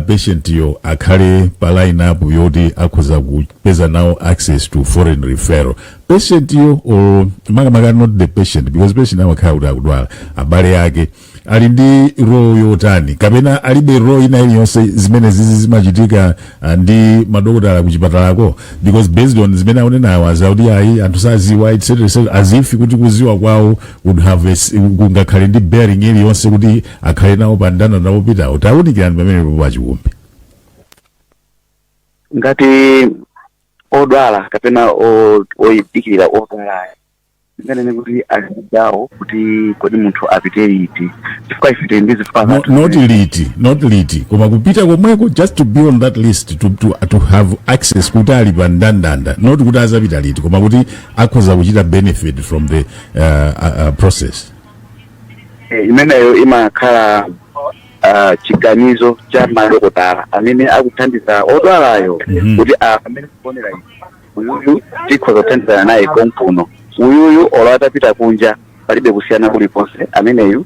patient yo akhale pa line up yoti akhoza kupeza nawo access to foreign referral patient yo or makamaka not the patient because patient amakhala kuti akudwala abale yake ali ndi role yotani kapena alibe role ina iliyonse zimene zizi zimachitika ndi madokotala kuchipatalako because based on zimene aonenawo azaudi ayi anthu saziwa etc azifi kuti kuziwa kwawo would have kungakhale ndi bearing iliyonse kuti akhale nawo pandana nawo pitawo tawunikirani pamene popo Achikumbe. ngati odwala kapena oyidikirira odwalayo nganene kuti alidawo kuti kodi munthu apite liti chifukwa ifite ndi zifana not liti koma kupita komweko just to be on that list to have access kuti ali pa ndandanda not kuti azapita liti koma kuti akhoza kuchita benefit from the process. Imeneyo imakhala chiganizo cha madokotala amene akuthandiza odwalayo kuti amene kuonera uyuyu tikhoza kuthandizana naye konkuno uyuyu olwatapita kunja palibe kusiyana kuliponse ameneyu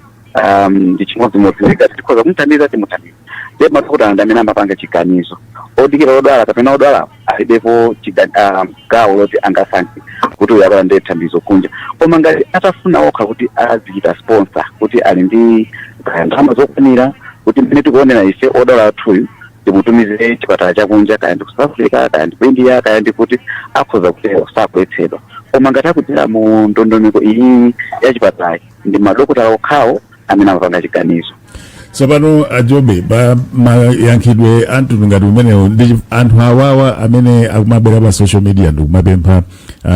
ndi chimodzimodzi ngati tikhoza kumuthandiza timuthandiza ndiye madokotala ndi amene amapanga chiganizo odikira odwala kapena odwala alibepo gawo loti angasankhe kuti uyu abalande thandizo kunja koma ngati atafuna okha kuti azichita sponsor kuti ali ndi ndalama zokwanira kuti mmene tikuonera ife odwala athuyu timutumize chipatala chakunja kaya ndi ku South Africa kaya ndi ku India kaya ndi kuti akhoza kuti sakuletsedwa koma ngati akudzera mu ndondomeko iyi ya chipatala ndi madokotala okhawo amene amapanga chiganizo. Sapano Ajobe ba mayankhidwe anthu ngati umenewo ndi anthu awawa amene akumabwera pa social media ndi kumapempha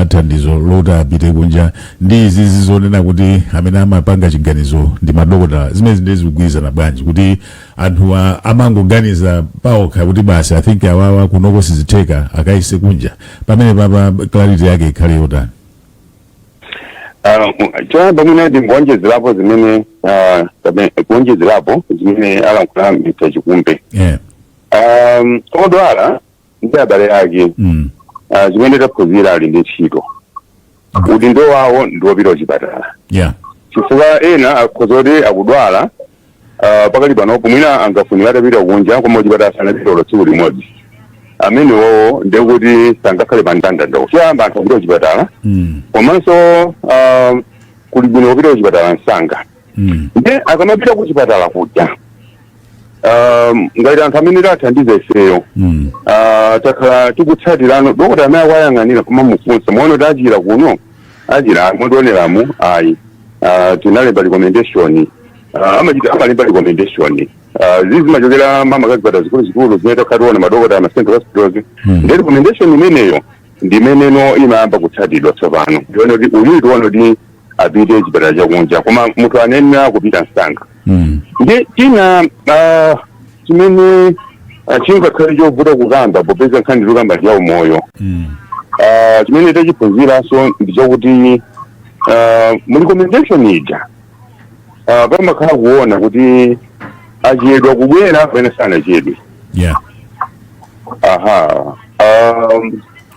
thandizo loti apite kunja ndi izi zizonena kuti amene amapanga chiganizo ndi madokotala zimene ndizikugwirizana bwanji kuti anthu amangoganiza pawokha kuti basi I think awawa kunoko sizitheka akaise kunja pamene papa clarity yake ikhale yotani. Choyamba mwina ndingonjezerapo zimene kuonjezerapo zimene alankhula Mr. Chikumbe. Odwala ndi abale ake zimene taphunzira ali ndi ntchito udindo wawo ndi wopita kuchipatala chifukwa ena akhoza kuti akudwala pakali panopo mwina angafunira atapita kunja koma kuchipatala sanapita olo tsiku limodzi amenewo ndekuti sangakhale pa ndandanda choyamba anthu apita kuchipatala komanso kuli bwino kupita kuchipatala msanga nde akamapita kuchipatala kuja ngati anthu amene tathandiza ifeyo takhala tikutsatirano dokotala amene akuyang'anira koma mufunsa muone kuti achira kuno achira mwondioneramu ayi tinalemba recommendation amalemba recommendation zizi machokera mama kazipata zikulu zimene takhationa madokotala ma central hospitals ndi recommendation imeneyo ndi imeneno imayamba kutsatidwa tsopano ndione kuti uyu tione kuti apite chipatala chakunja koma munthu anenera kupita msanga ndi china chimene chingakhale chovuta kukamba popeza nkhani tikukamba ndi umoyo chimene tachiphunziranso ndi chakuti mu recommendation ija pamakhala kuona kuti achedwa kubwera pamene sanachedwe.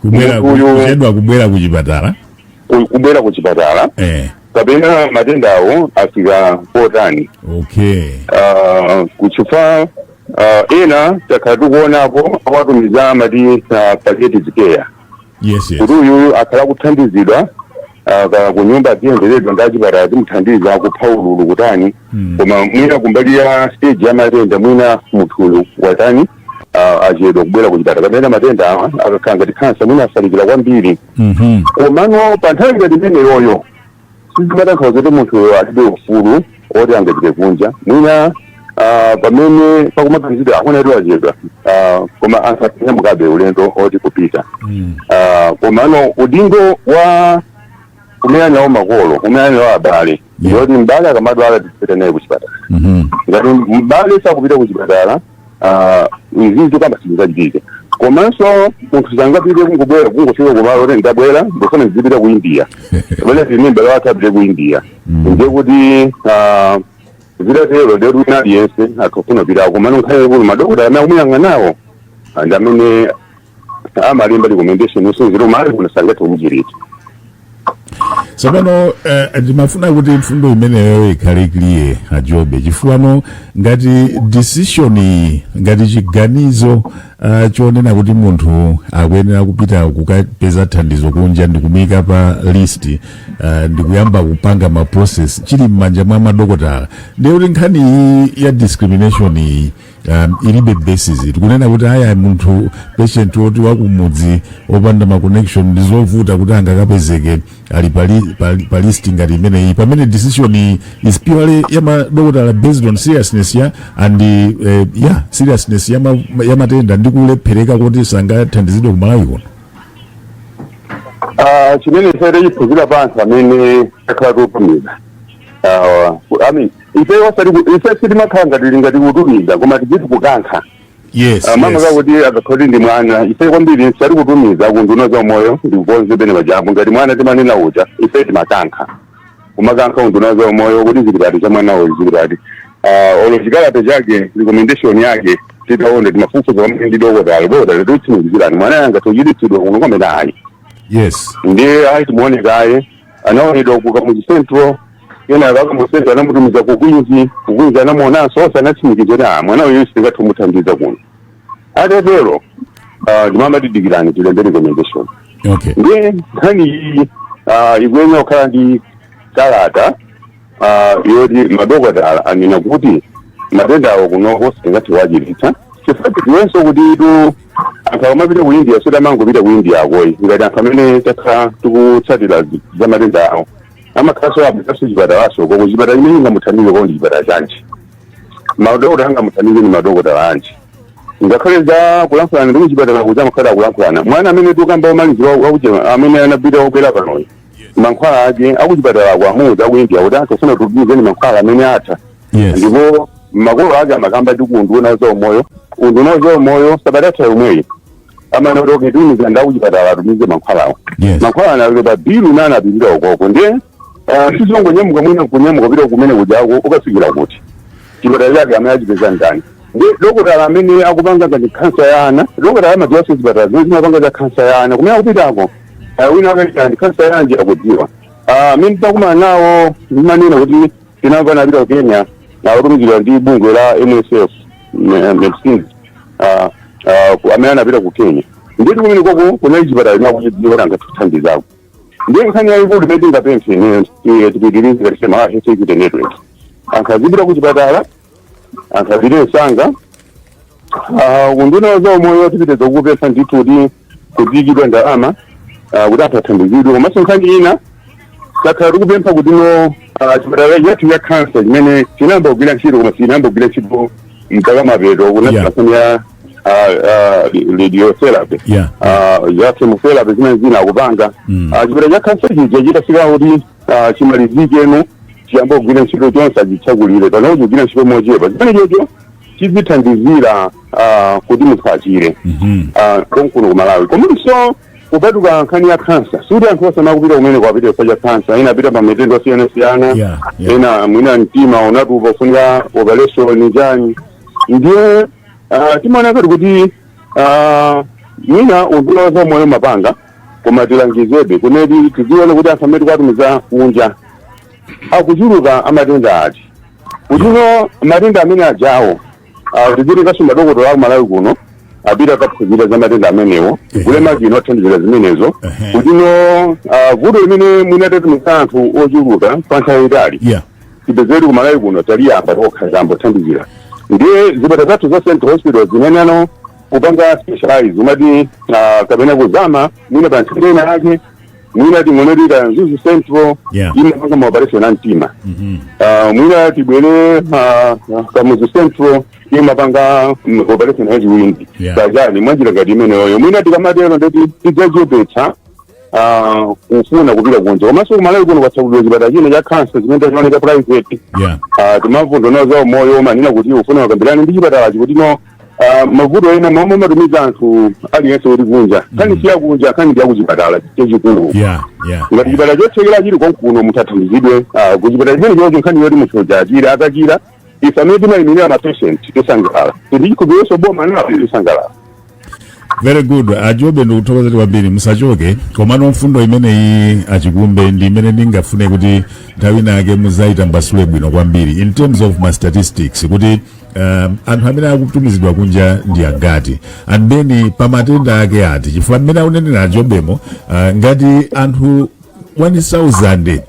kubwera kuchipatala kubwera kuchipatala kapena matendawo afika potani kuchifukwa ena takhala tikuonapo awatumiza amati palliative care kuti uyu akhala kuthandizidwa ku nyumba ziyenderedwa ndi achipatala zimuthandiza kupha ululu kutani koma mwina kumbali ya stage ya matenda mwina munthuyu watani achedwa kubwera kuchipatala kapena matenda awa akakhala ngati khansa mwina afalikira kwambiri komano pa nthawi ngati imeneyoyo sizimatanthauza kuti munthuyo alibe ufulu oti angapite kunja mwina pamene pakumaganizidwa akuna ati achedwa koma ansanyamukabe ulendo oti kupita komano udindo wa umene nawo makolo umene nawo abale ndiyoti mbale akamadwala tipita naye kuchipatala ngati mbale sakupita kuchipatala izizi kamba sizachitike komanso munthu sangapite kungobwera kungofika kumalo kuti ndabwera ndofuna ndizipita ku India kapena tine mbale wathu apite ku India ndiye kuti zitatero ndiye kuti wina aliyense akafuna kupitako komano nkhale kuti madokotala amene akumuyang'anawo ndi amene amalemba recommendation usuzira umali kuna sangathe kumchirita. Sapano ndimafuna kuti mfundo imeneyo ikhale clear Ajobe chifukwa ngati decision ngati chiganizo chonena kuti munthu akuyenera kupita kukapeza thandizo kunja ndikumika pa list ndikuyamba kupanga ma process chili m'manja mwa madokotala ndiye kuti nkhani ya discrimination ilibe basis tikunena kuti aya munthu patient woti wakumudzi opanda ma connection ndizovuta kuti angakapezeke ali pa list ngati imeneyi pamene decision is purely ya madokotala based on seriousness and seriousness ya matenda ndi kulephereka kuti sangathandizidwe kumalawi kuno. Chimene sere iphukira panthu amene akhala kutumiza. I mean, ife sitimakhala ngati kutumiza koma tichiti kukankha. Yes. Mama kuti akakhoti ndi mwana ife kwambiri sari kutumiza kunduno za moyo ndikukonze bene majabu ngati mwana timanena uja ife timakankha. Kumakankha unduno za moyo kuti zikirati cha mwana uyu zikirati. Olo chikalata chake recommendation yake titaone timafufuza kwamene ndi dokotala tutsimikizirani mwana yanga tochititsidwa kuno kwamene ali. Yes. Ndiye ayi timuone kaye anaonedwa kuka mu central yena kaka mu central anamutumiza kukwinzi anamuonanso osanatsimikizira mwana uyu singathamuthandiza kuno. Atatero ndimamba tidikirani tilembe recommendation. Okay. Ndiye nkhani iyi ikwenya kukhala ndi kalata yoti madokotala anena kuti matenda awo kunoko sitingatiwachiritsa chifukwa tiwenso kuti itu anthu akamapita ku India sodamangopita ku India akoyi ngati anthu amene takhala tikutsatira za matenda awo amakhalanso apitaso chipatalaso koko chipatala chimene ingamuthandize ko ndi chipatala chanji madokotala angamuthandize ni madokotala anji ngakhale za kulankhulana ndi kuchipatala kuja amakhala kulankhulana mwana amene tukamba omalizira wakuja amene anapita opera panoyi mankhwala ake akuchipatala kwamuza aku India kuti atofuna tutumize ni mankhwala amene atha. Ndipo makolo ake amakamba ndi unduna za umoyo sabadatha yomweyi amene kuti tumiza ndaku chipatala atumize mankhwalawo. Mankhwala analoba bilu nana apindira ukoko ndiye sizongonyamuka mwina kunyamuka pita kumene kujako ukafikira kuti chipatala chake amene achipeza ndani. Ndiye dokotala amene akupanga ngati kansa ya ana dokotala amadziwa chipatala zimene zimapanga za kansa ya ana kumene akupitako wina akaita kansa yanji akudziwa. Mimi takumana nawo manena kuti tinamva napita ku Kenya na kutumizidwa ndi bungwe la MSF medicine amene anapita ku Kenya. Nditi kumene koko kuna chipatala chinakuchidziwa ngatithandizako. Ndiye nkhani yayikulu imene tingapemphe tipitirize katika health equity network. Ankazipita ku chipatala ankazipita msanga unduna za umoyo tipite zokupesa ndithu kuti kuzikidwa ndalama kuti atathandizidwe komanso nkhani ina takhala tikupempha kuti no chipatala yathu ya cancer chimene chinayamba kugwira ntchito koma sinayamba kugwira ntchito mkaka mapeto kunasiyasani ya radiotherapy ya chemotherapy zimene zina akupanga chipatala cha cancer chija chitafika kuti chimalizikeno chiyamba kugwira ntchito chonse achitchakulire panopo chigwira ntchito mochepa zimene chocho chizithandizira kuti munthu achire konkuno ku Malawi komanso kupatuka nkhani ya kansa suti anthu osanakupita kumene kwapita kwa kansa ina apita pa matenda osiyana-siyana ena mwina mtima unatupa ufunika operation njani ndiye timaona kuti mwina unduna za moyo mapanga koma tilangizebe kuneti tizione kuti anthu amene kwatumiza kunja akuchuluka amatenda ati kutino matenda amene ajawo tiziringaso madokotala aku Malawi kuno apita kaphunzira za matenda amenewo kule magino othandizira zimenezo kutino vuto limene mwinatatumiza anthu ochuluka panthawi itali tipezeri ku Malawi kuno taliyamba tokhazamba othandizira ndiye zipata zathu za Central Hospital zimene ano kupanga specialize umati kapena kuzama mwina pa nthenda yake mwina ting'onodira Nzuzu Central imapanga maoperation a mtima mwina tibwere Kamuzu Central imapanga operation a chiwindi kajani mwanjira ngati imeneyo mwina tikamatero ndeti tidzachepetsa kufuna kupita kunja komanso ku Malawi kuno kwatsakudwa chipatala chino cha cancer chimene tachiona private timamvundo za umoyo manena kuti ufuna wakambirani ndi chipatalachi kuti no mavuto ena momwe matumiza anthu aliyense kuti kunja kani siya kunja kani ndiya kuchipatala chachikulu ngati chipatala chothekera chili konkuno muthathandizidwe kuchipatala chimene chocho nkhani yoti munthu achira akachira ife amene timayimirira mapatient tisangalala tichikhubireso boma nawo tisangalala. Very good. Ajobe ndikuthokoza kwambiri musachoke komano mfundo imeneyi achikumbe ndi imene ndingafune kuti nthawi nake muzaitambasule bwino kwambiri in terms of my statistics kuti anthu amene akutumizidwa kunja ndi angati and then pamatenda ake ati chifukwa amene akunenera Ajobemo ngati anthu 1000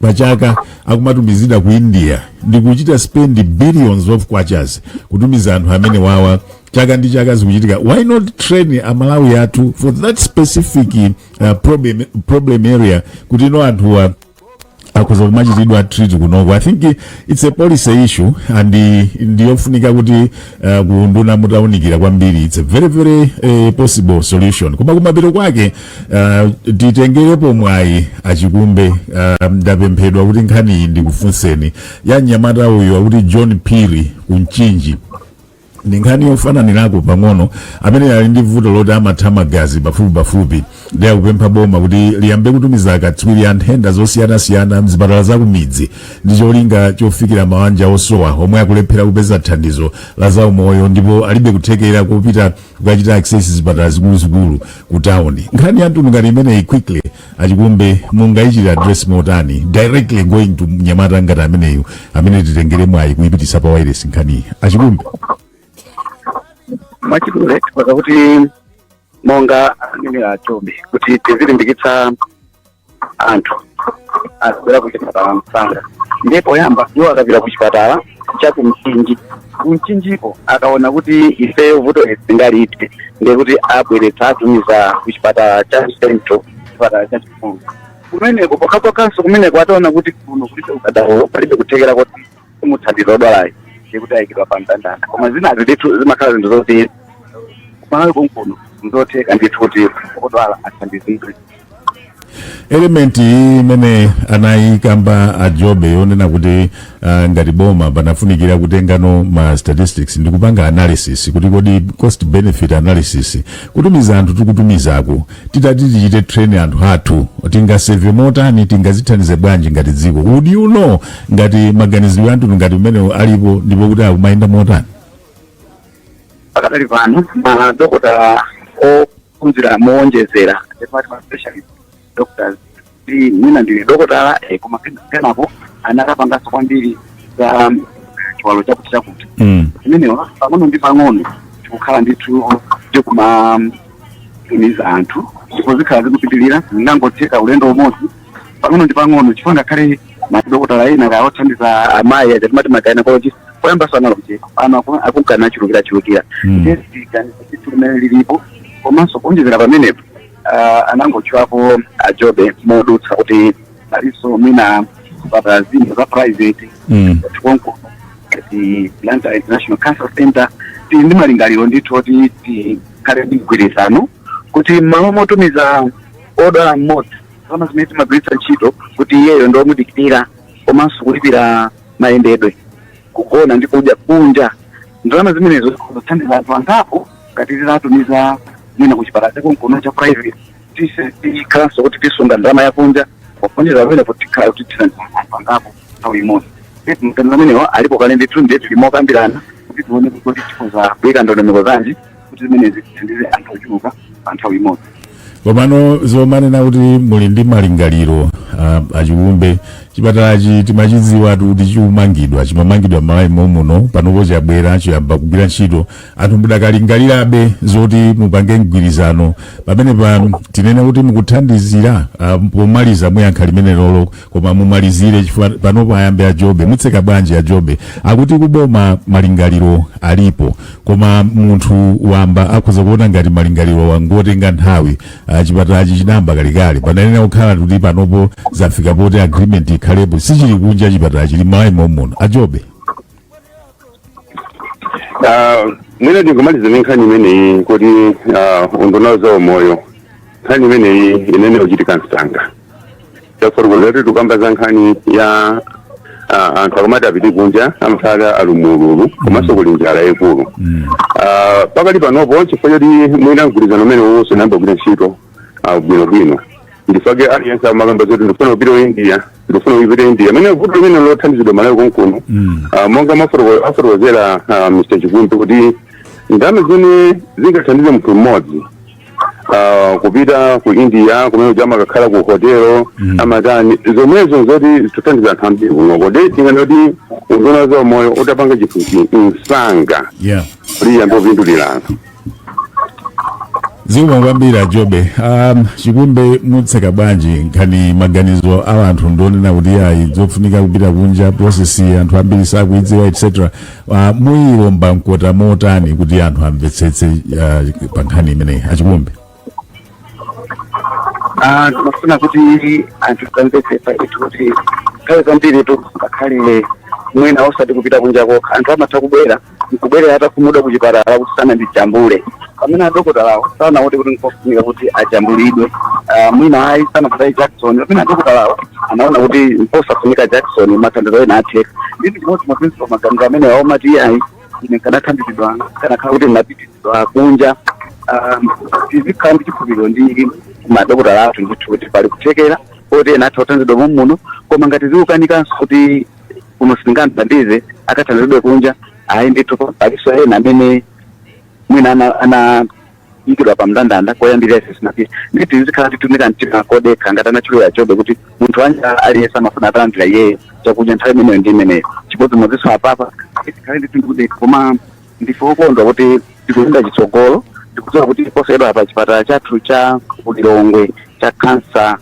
pachaka akumatumizidwa ku India ndikuchita spend billions of kwachas kutumiza anthu amene wawa chaka ndi chaka zikuchitika. Why not train Malawi athu for that specific problem area kuti no anthu akhoza kumachitidwa treat kunoko. I think it's a policy issue and ndiyofunika kuti kunduna mutaunikira kwambiri. It's a very very possible solution. Koma kumapeto kwake titengerepo mwayi achikumbe ndapemphedwa kuti nkhani ndikufunseni ya mnyamata uyu akuti John Phiri kunchinji. Ndi nkhani yofananirako pang'ono amene ali ndi vuto loti amatha magazi pafupi ndi akupempha boma kuti liyambe kutumiza akatswiri a nthenda zosiyanasiyana mzipatala za kumidzi ndi cholinga chofikira mawanja osowa omwe akulephera kupeza thandizo la zaumoyo ndipo alibe kuthekera kopita kukachita access zipatala zikuluzikulu ku town. Nkhani ya mtundu ngati imeneyi quickly achikumbe mungayichita address motani directly going to mnyamata ngati ameneyu amene titengere mwayi kuyipitisa pa wireless nkhani achikumbe. Machidule tipaza kuti monga amene Ajobe kuti tizilimbikitsa anthu azibwera kuchipatala msanga ndipo yamba iwo akapita kuchipatala cha kumchinjiko akaona kuti ife vuto singaliite ndekuti abweretsa atumiza kuchipatala cha Central chipatala cha Chifungo kumeneko pokapokanso kumeneko ataona kuti kuno kulibe ukadaulo palibe kuthekera kuti umuthandiza odwalayo ndekuti ayikidwa pa mtandanda koma zinazo ndithu zimakhala zinthu zoti kumalawi konkuno nzotheka ndithu kuti odwala athandizidwe. Element imene anayikamba Ajobe yonena kuti ngati boma panafunikira kutengano ma statistics ndi kupanga analysis kuti kodi cost benefit analysis kutumiza anthu tikutumizako titati tichite train anthu athu tingaseve motani tingazithandize bwanji ngati dziko. Would you know ngati maganizidwe anthu ngati umene alipo ndipo kuti akumayenda motani? Pakadali pano madokotala ophunzira moonjezera department specialist doctors mwina ndi dokotala koma kenapo anakapanganso kwambiri za chiwalo chakuti imenewa pang'ono ndi pang'ono tikukhala ndithu tikumatumiza anthu ndipo zikhala zikupitirira zingangotheka ulendo umodzi pang'ono ndi pang'ono chifukwa ngakhale madokotala ena kaothandiza amayi achatimati magynecology poyamba sanalocheka pano akunkana achulukira ndesiganiza limene lilipo komanso kuonjezera pamenepo anangochwapo Ajobe modutsa kuti aliso mwina zipatala zina za private tikonko ti Atlanta International Cancer Center ndi malingaliro ndithu kuti tikhale ndi mgwirizano kuti malo motumiza odwala mmodzi kama zimene timagwiritsa ntchito kuti iyeyo ndo omudikitira komanso kulipira mayendedwe kugona ndi kudya kunja ndalama zimenezo zikuthandiza anthu angapo ngati zitatumiza mwina kuchipatala chakonkuno cha private tikhalanso kuti tisunga ndalama yakunja waponjeza pamene tikhala kuti tithandiza anthu angapo nthawi imodzi. Mthandizo amenewo alipo kale ndithu ndiye tilimokambirana kuti tione kuti tikhoza kuyika ndondomeko zanji kuti zimenezi zithandize anthu ochuluka pa nthawi imodzi. Komano zomanena kuti muli ndi malingaliro achikumbe chipatalachi timachidziwa kuti chiumangidwa chimamangidwa m'malawi muno panopo chabwera chiyamba kugwira ntchito anthu mudakalingalirabe zoti mupange mgwirizano pamene tinene kuti mukuthandizira pomaliza muyankha limene lolo koma mumalizire chifukwa panopo ayambe Ajobe mutseka bwanji Ajobe akuti kuboma malingaliro alipo koma munthu wamba akhoza kuona ngati malingaliro wangotenga nthawi chipatalachi chinamba kalikali pananena kukhala kuti panopo zafika poti agreement ikhalepo sichili kunja chipatala chili m'malawi muno Ajobe. Mwina ndingomaliza nkhani imeneyi kuti unduna za umoyo nkhani imeneyi inene uchitika msanga chakufotokoza kuti tukamba za nkhani ya anthu akamati apite kunja amakhala alumululu komanso kuli njala yaikulu pakali panopo chifukwa choti mwina mgwirizano umene wonse namba kugwira ntchito bwinobwino ndifake aliyense amakamba zoti ndifuna kupita India mene vuto limene lothandizidwa malawi konkuno monga mafotokozera Mr. Chikumbi kuti ndalama zimene zingathandize munthu mmodzi kupita ku India kumene ujama kakhala ku hotelo amatani zomwezo zoti tuthandiza anthu ambiri kuno kodi tingana kuti unduna za umoyo utapanga chinthu msanga kuti yambo vindulira anthu. Zikomo kwambiri Ajobe. Chikumbe mutseka bwanji nkhani maganizo a anthu ndonena kuti ayi zofunika kupita kunja process anthu ambiri sakuidziwa etc. Muyilomba mkota motani kuti anthu amvetsetse pa nkhani imeneyi Achikumbe. tunafuna kuti anthu tamvetsetsa kuti kale zambiri ngakhale mwina osati kupita kunja kokha anthu amatha kubwera atafumuda kuchipatala kuti sana ndijambule pamene adokotala awo sanaone kuti nkofunika kuti ajambulidwe mwina ayi sanafutayi Jackson pamene adokotala awo anaona kuti mposafunika Jackson mathandizo ena atheka nditi chimodzi maprincipo maganizo amene aomati ayi ine kanathandizidwa kanakhala kuti ndinapitizidwa kunja tizikhala ndi chikhulupiriro ndi madokotala athu ndithu kuti pali kuthekera kuti ena atha kuthandizidwa muno koma ngati zikukanikanso kuti kuno sindingathandize akathandizidwe kunja ayi ndithu paliso ena amene mwina anayikidwa pa mndandanda koyambirira sinapita nditi zikhala titumika mtima kodekha ngati anachiloya Jobe kuti munthu wanja aliyesa amafuna atalandira iyeyo chakudya nthawi imeneyo ndi imeneyo chimodzimodzinso apapa tikhale ndithu ndikudekha koma ndife okondwa kuti tikuyenda chitsogolo ndikudziwa kuti posayidwa pa chipatala chathu cha Ulilongwe cha kansa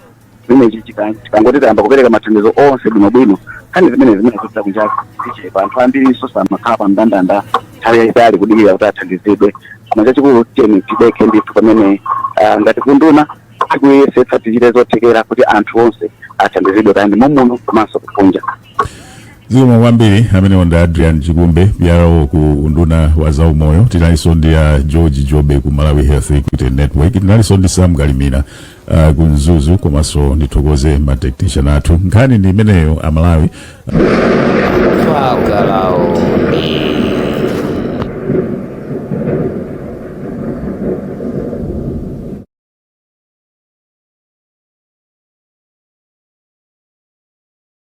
zimenechi tikangoti tayamba kupereka mathandizo onse bwinobwino kani zimene zikuta kunja tichepa anthu ambiriso samakhala pa mndandanda nthawi yayitali kudikira kuti athandizidwe koma chachikulu tiyeni tidekhe ndithu pamene ngati kunduna tikuyesetsa tichite zothekera kuti anthu onse athandizidwe kandi mumuno komanso kukunja. Zikomo kwambiri amene onda Adrian Chikumbe byalawo ku unduna wa zaumoyo tinalinso ndi George Jobe ku Malawi Health Equity Network tinalinso ndi Sam Galimira ku Mzuzu komanso ndithokoze ma technician athu nkhani ndi imeneyo Amalawi Twagalawo